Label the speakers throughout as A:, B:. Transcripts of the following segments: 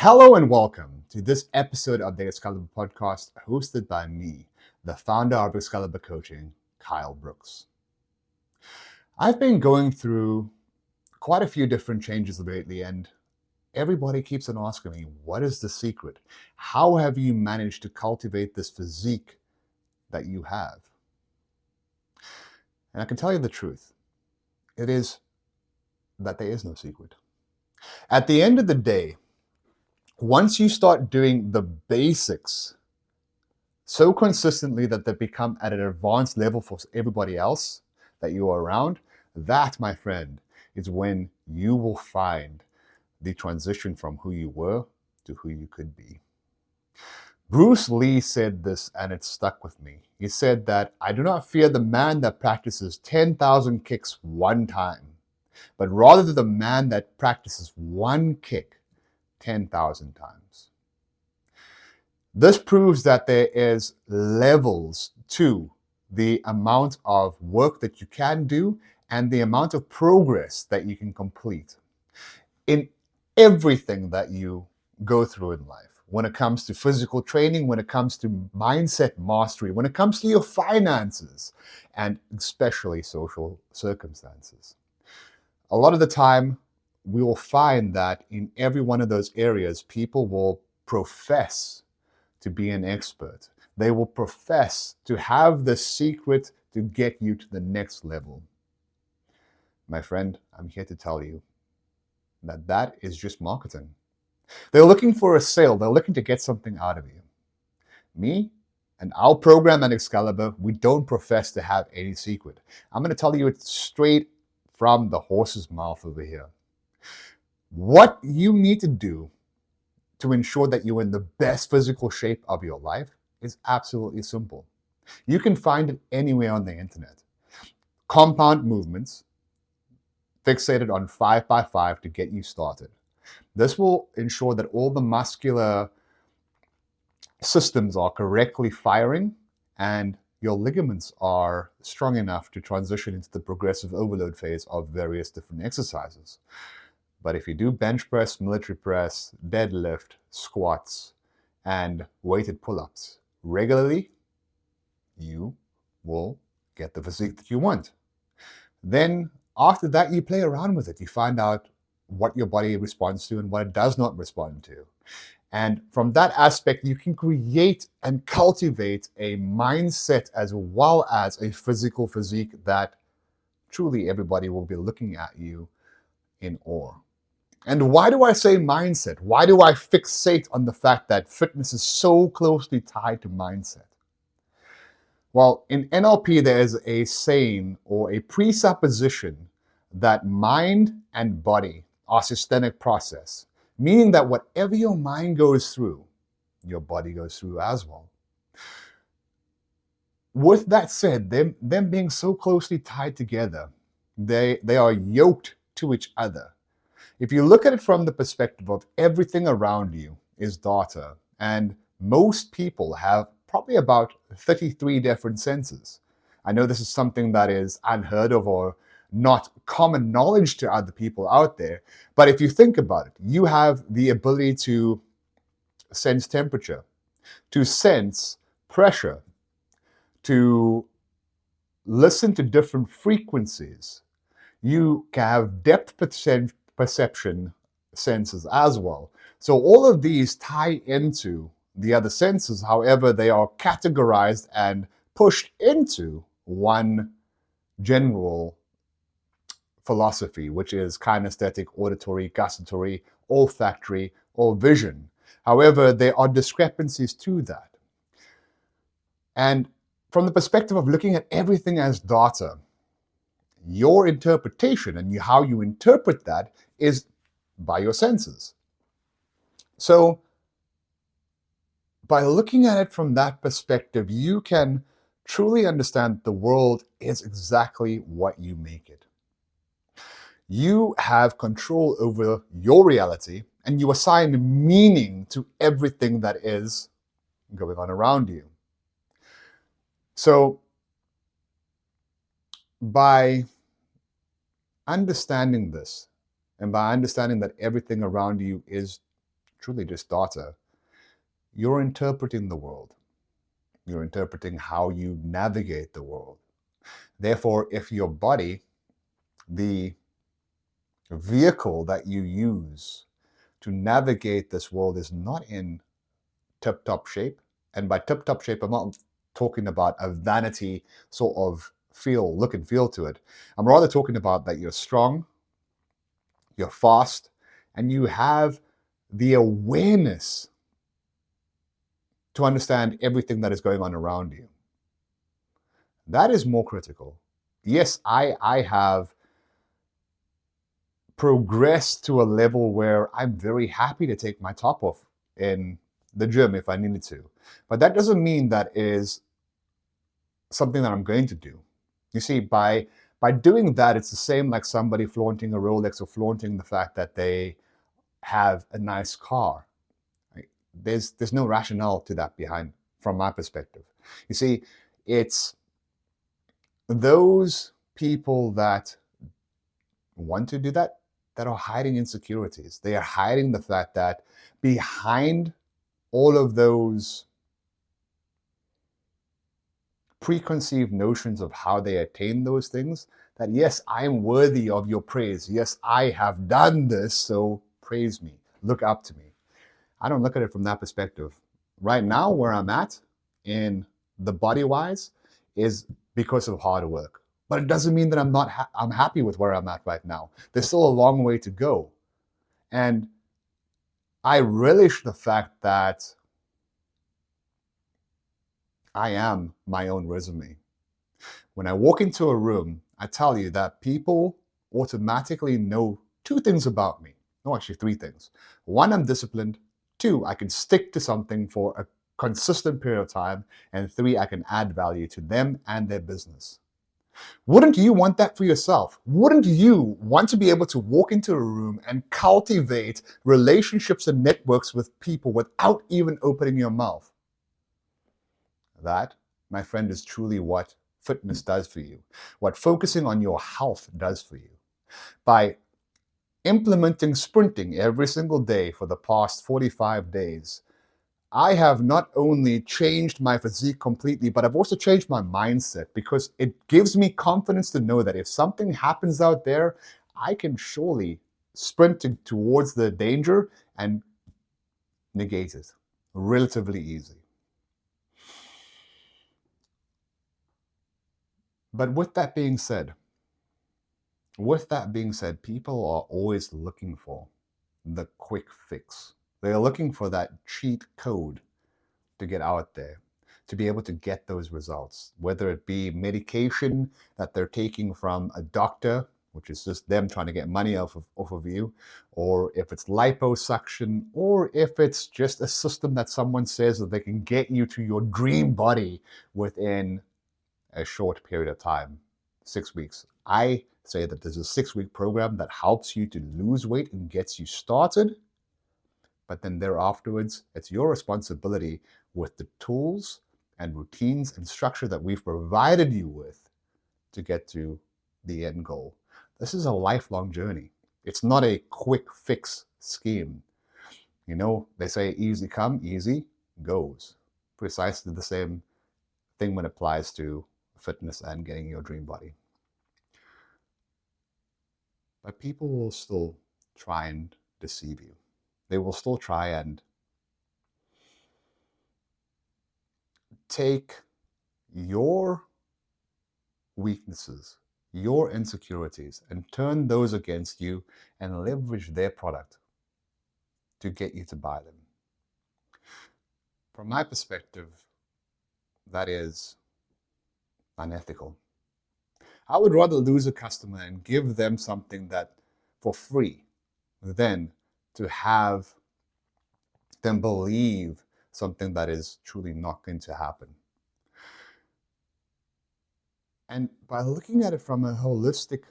A: Hello and welcome to this episode of the Excalibur podcast hosted by me, the founder of Excalibur Coaching, Kyle Brooks. I've been going through quite a few different changes lately, and everybody keeps on asking me, what is the secret? How have you managed to cultivate this physique that you have? And I can tell you the truth. It is that there is no secret. At the end of the day, once you start doing the basics so consistently that they become at an advanced level for everybody else that you are around, that, my friend, is when you will find the transition from who you were to who you could be. Bruce Lee said this, and it stuck with me. He said that, "I do not fear the man that practices 10,000 kicks one time, but rather the man that practices one kick 10,000 times." This proves that there is levels to the amount of work that you can do and the amount of progress that you can complete in everything that you go through in life. When it comes to physical training, when it comes to mindset mastery, when it comes to your finances, and especially social circumstances. A lot of the time, we will find that in every one of those areas, people will profess to be an expert. They will profess to have the secret to get you to the next level. My friend, I'm here to tell you that that is just marketing. They're looking for a sale. They're looking to get something out of you. Me and our program at Excalibur, we don't profess to have any secret. I'm going to tell you it straight from the horse's mouth over here. What you need to do to ensure that you're in the best physical shape of your life is absolutely simple. You can find it anywhere on the internet. Compound movements fixated on 5x5 to get you started. This will ensure that all the muscular systems are correctly firing and your ligaments are strong enough to transition into the progressive overload phase of various different exercises. But if you do bench press, military press, deadlift, squats, and weighted pull-ups regularly, you will get the physique that you want. Then after that, you play around with it. You find out what your body responds to and what it does not respond to. And from that aspect, you can create and cultivate a mindset as well as a physical physique that truly everybody will be looking at you in awe. And why do I say mindset? Why do I fixate on the fact that fitness is so closely tied to mindset? Well, in NLP, there is a saying or a presupposition that mind and body are systemic process, meaning that whatever your mind goes through, your body goes through as well. With that said, them being so closely tied together, they are yoked to each other. If you look at it from the perspective of everything around you is data, and most people have probably about 33 different senses. I know this is something that is unheard of or not common knowledge to other people out there, but if you think about it, you have the ability to sense temperature, to sense pressure, to listen to different frequencies. You can have depth perception senses as well. So all of these tie into the other senses. However, they are categorized and pushed into one general philosophy, which is kinesthetic, auditory, gustatory, olfactory, or vision. However, there are discrepancies to that. And from the perspective of looking at everything as data, your interpretation and how you interpret that is by your senses. So by looking at it from that perspective, you can truly understand the world is exactly what you make it. You have control over your reality and you assign meaning to everything that is going on around you. So by understanding this, and by understanding that everything around you is truly just data, you're interpreting the world. You're interpreting how you navigate the world. Therefore, if your body, the vehicle that you use to navigate this world, is not in tip-top shape, and by tip-top shape, I'm not talking about a vanity sort of look and feel to it. I'm rather talking about that you're strong, you're fast, and you have the awareness to understand everything that is going on around you. That is more critical. Yes, I have progressed to a level where I'm very happy to take my top off in the gym if I needed to. But that doesn't mean that is something that I'm going to do. You see, by doing that, it's the same like somebody flaunting a Rolex or flaunting the fact that they have a nice car. Right? There's no rationale to that behind, from my perspective. You see, it's those people that want to do that are hiding insecurities. They are hiding the fact that behind all of those preconceived notions of how they attain those things, that yes, I am worthy of your praise. Yes, I have done this, so praise me, look up to me. I don't look at it from that perspective. Right now, where I'm at in the body wise is because of hard work. But it doesn't mean that I'm happy with where I'm at right now. There's still a long way to go. And I relish the fact that I am my own resume. When I walk into a room, I tell you that people automatically know two things about me. No, actually three things. One, I'm disciplined. Two, I can stick to something for a consistent period of time. And three, I can add value to them and their business. Wouldn't you want that for yourself? Wouldn't you want to be able to walk into a room and cultivate relationships and networks with people without even opening your mouth? That, my friend, is truly what fitness does for you, what focusing on your health does for you. By implementing sprinting every single day for the past 45 days, I have not only changed my physique completely, but I've also changed my mindset, because it gives me confidence to know that if something happens out there, I can surely sprint towards the danger and negate it relatively easy. But with that being said, people are always looking for the quick fix. They're looking for that cheat code to get out there, to be able to get those results, whether it be medication that they're taking from a doctor, which is just them trying to get money off of you, or if it's liposuction, or if it's just a system that someone says that they can get you to your dream body within a short period of time, 6 weeks. I say that there's a 6-week program that helps you to lose weight and gets you started. But then thereafterwards, it's your responsibility with the tools and routines and structure that we've provided you with to get to the end goal. This is a lifelong journey. It's not a quick fix scheme. You know, they say easy come, easy goes. Precisely the same thing when it applies to fitness and getting your dream body. But people will still try and deceive you. They will still try and take your weaknesses, your insecurities, and turn those against you and leverage their product to get you to buy them. From my perspective, that is unethical. I would rather lose a customer and give them something that for free than to have them believe something that is truly not going to happen. And by looking at it from a holistic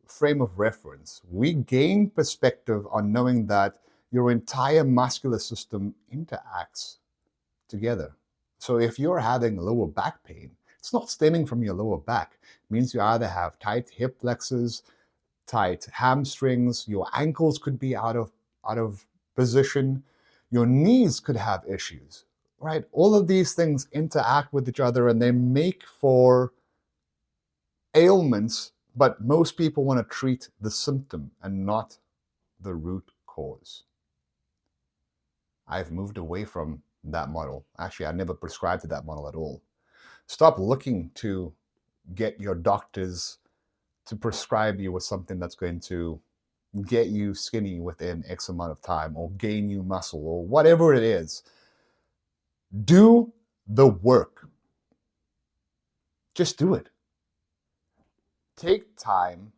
A: frame of reference, we gain perspective on knowing that your entire muscular system interacts together. So if you're having lower back pain, it's not stemming from your lower back. It means you either have tight hip flexors, tight hamstrings, your ankles could be out of position, Your knees could have issues, right? All of these things interact with each other and they make for ailments, but most people want to treat the symptom and not the root cause. I've moved away from that model. Actually, I never prescribed to that model at all. Stop looking to get your doctors to prescribe you with something that's going to get you skinny within X amount of time or gain you muscle or whatever it is. Do the work. Just do it. Take time,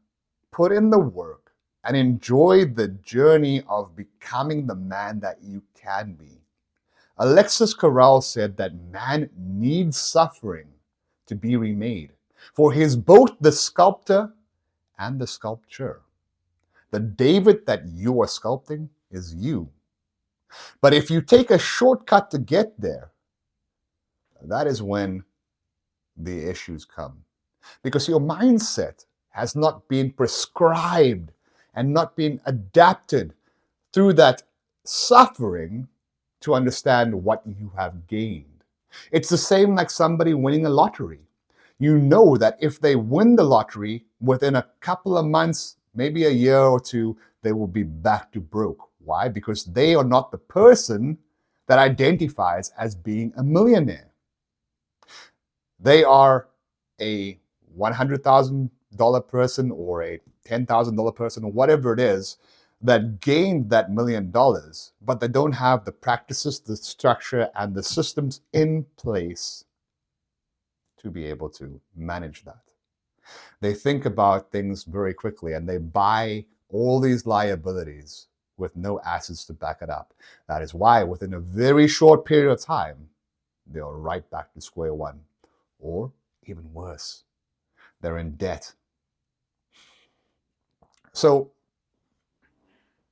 A: put in the work, and enjoy the journey of becoming the man that you can be. Alexis Carrel said that man needs suffering to be remade, for he is both the sculptor and the sculpture. The David that you are sculpting is you. But if you take a shortcut to get there, that is when the issues come. Because your mindset has not been prescribed and not been adapted through that suffering to understand what you have gained. It's the same like somebody winning a lottery. You know that if they win the lottery, within a couple of months, maybe a year or two, they will be back to broke. Why? Because they are not the person that identifies as being a millionaire. They are a $100,000 person or a $10,000 person or whatever it is that gained that $1 million, but they don't have the practices, the structure, and the systems in place to be able to manage that. They think about things very quickly and they buy all these liabilities with no assets to back it up. That is why within a very short period of time, they're right back to square one. Or even worse, they're in debt. So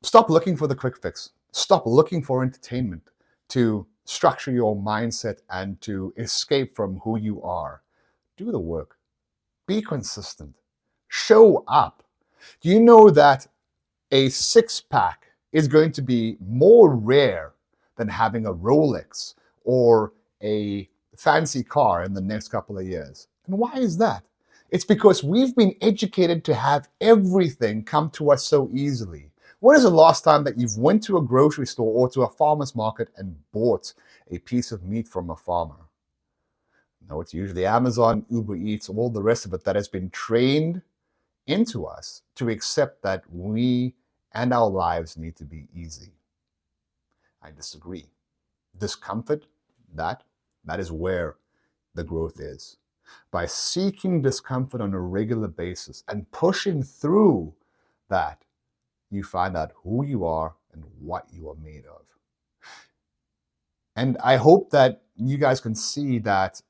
A: stop looking for the quick fix. Stop looking for entertainment to structure your mindset and to escape from who you are. Do the work. Be consistent. Show up. Do you know that a six-pack is going to be more rare than having a Rolex or a fancy car in the next couple of years? And why is that? It's because we've been educated to have everything come to us so easily. When is the last time that you've went to a grocery store or to a farmer's market and bought a piece of meat from a farmer? No, it's usually Amazon, Uber Eats, all the rest of it that has been trained into us to accept that we and our lives need to be easy. I disagree. Discomfort, that is where the growth is. By seeking discomfort on a regular basis and pushing through that, you find out who you are and what you are made of. And I hope that you guys can see that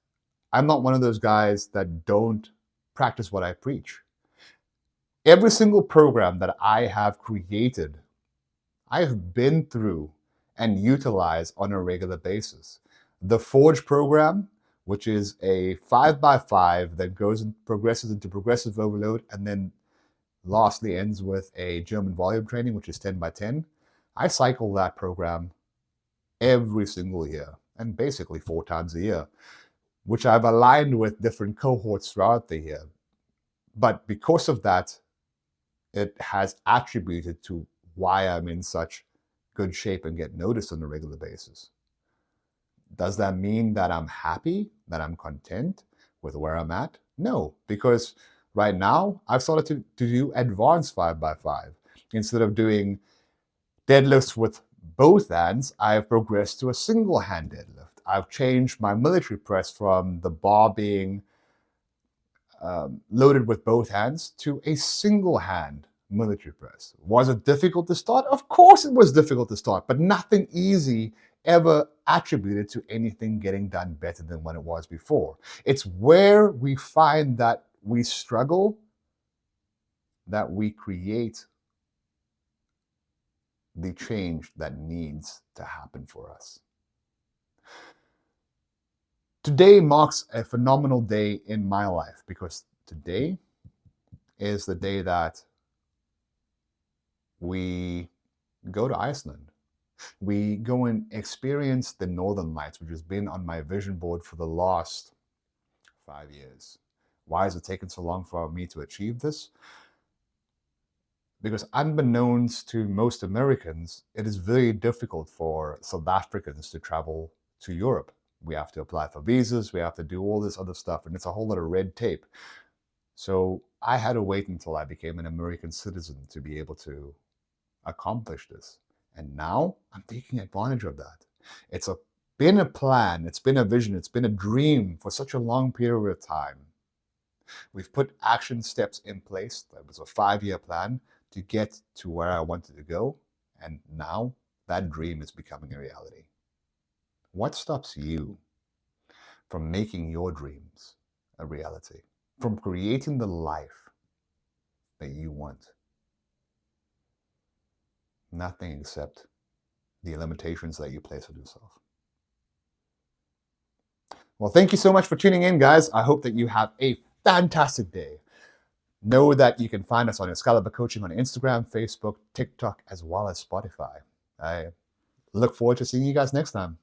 A: I'm not one of those guys that don't practice what I preach. Every single program that I have created, I have been through and utilized on a regular basis. The Forge program, which is a 5x5 that goes and progresses into progressive overload and then lastly ends with a German volume training, which is 10x10. I cycle that program every single year and basically 4 times a year, which I've aligned with different cohorts throughout the year. But because of that, it has attributed to why I'm in such good shape and get noticed on a regular basis. Does that mean that I'm happy, that I'm content with where I'm at? No, because right now I've started to do advanced 5x5. Instead of doing deadlifts with both hands, I've progressed to a single hand deadlift. I've changed my military press from the bar being loaded with both hands to a single hand military press. Was it difficult to start? Of course it was difficult to start, but nothing easy ever attributed to anything getting done better than when it was before. It's where we find that we struggle that we create the change that needs to happen for us. Today marks a phenomenal day in my life because today is the day that we go to Iceland. We go and experience the Northern Lights, which has been on my vision board for the last 5 years. Why has it taken so long for me to achieve this? Because unbeknownst to most Americans, it is very difficult for South Africans to travel to Europe. We have to apply for visas, we have to do all this other stuff, and it's a whole lot of red tape. So I had to wait until I became an American citizen to be able to accomplish this. And now I'm taking advantage of that. Been a plan, it's been a vision, it's been a dream for such a long period of time. We've put action steps in place. That was a 5-year plan to get to where I wanted to go. And now that dream is becoming a reality. What stops you from making your dreams a reality? From creating the life that you want? Nothing except the limitations that you place on yourself. Well, thank you so much for tuning in, guys. I hope that you have a fantastic day. Know that you can find us on Excalibur Coaching on Instagram, Facebook, TikTok, as well as Spotify. I look forward to seeing you guys next time.